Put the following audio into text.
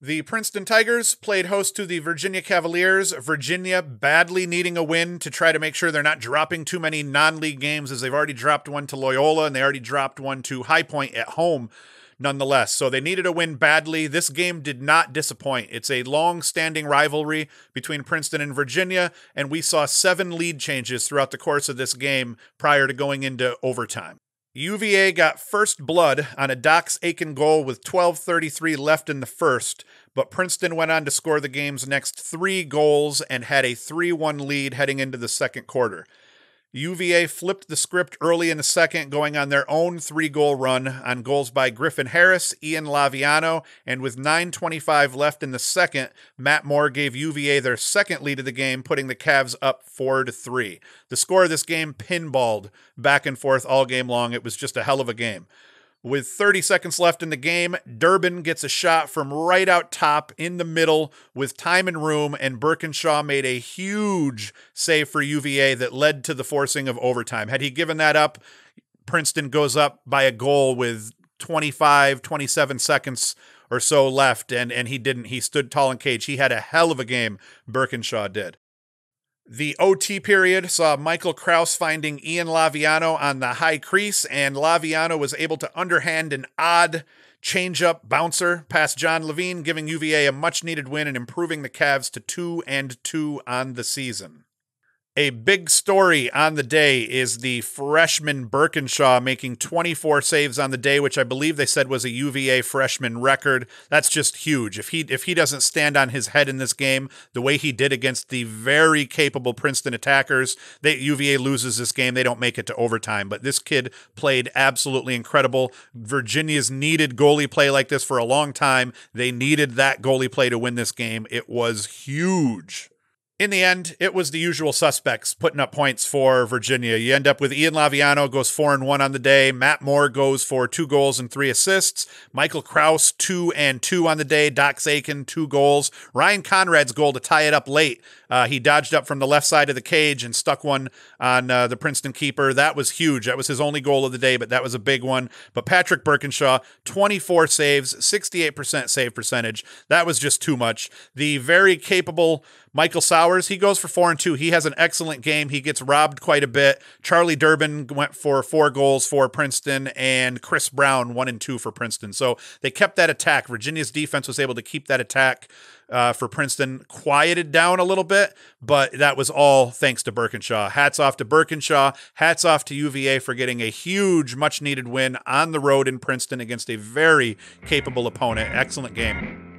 The Princeton Tigers played host to the Virginia Cavaliers. Virginia badly needing a win to try to make sure they're not dropping too many non-league games, as they've already dropped one to Loyola and they already dropped one to High Point at home nonetheless. So they needed a win badly. This game did not disappoint. It's a long-standing rivalry between Princeton and Virginia, and we saw 7 lead changes throughout the course of this game prior to going into overtime. UVA got first blood on a Dox Aitken goal with 12:33 left in the first, but Princeton went on to score the game's next 3 goals and had a 3-1 lead heading into the second quarter. UVA flipped the script early in the second, going on their own 3-goal run on goals by Griffin Harris, Ian Laviano, and with 9:25 left in the second, Matt Moore gave UVA their second lead of the game, putting the Cavs up 4-3. The score of this game pinballed back and forth all game long. It was just a hell of a game. With 30 seconds left in the game, Durbin gets a shot from right out top in the middle with time and room, and Burkinshaw made a huge save for UVA that led to the forcing of overtime. Had he given that up, Princeton goes up by a goal with 27 seconds or so left, and he didn't. He stood tall in cage. He had a hell of a game, Burkinshaw did. The OT period saw Michael Kraus finding Ian Laviano on the high crease, and Laviano was able to underhand an odd change-up bouncer past John Levine, giving UVA a much-needed win and improving the Cavs to 2-2 on the season. A big story on the day is the freshman Burkinshaw making 24 saves on the day, which I believe they said was a UVA freshman record. That's just huge. If he doesn't stand on his head in this game the way he did against the very capable Princeton attackers, UVA loses this game. They don't make it to overtime. But this kid played absolutely incredible. Virginia's needed goalie play like this for a long time. They needed that goalie play to win this game. It was huge. In the end, it was the usual suspects putting up points for Virginia. You end up with Ian Laviano goes 4-1 on the day. Matt Moore goes for 2 goals and 3 assists. Michael Kraus 2-2 on the day. Dox Aitken 2 goals. Ryan Conrad's goal to tie it up late. He dodged up from the left side of the cage and stuck one on the Princeton keeper. That was huge. That was his only goal of the day, but that was a big one. But Patrick Burkinshaw, 24 saves, 68% save percentage. That was just too much. The very capable Michael Sowers, he goes for 4-2. He has an excellent game. He gets robbed quite a bit. Charlie Durbin went for 4 goals for Princeton, and Chris Brown 1-2 for Princeton. So they kept that attack. Virginia's defense was able to keep that attack for Princeton quieted down a little bit, but that was all thanks to Burkinshaw. Hats off to Burkinshaw. Hats off to UVA for getting a huge, much-needed win on the road in Princeton against a very capable opponent. Excellent game.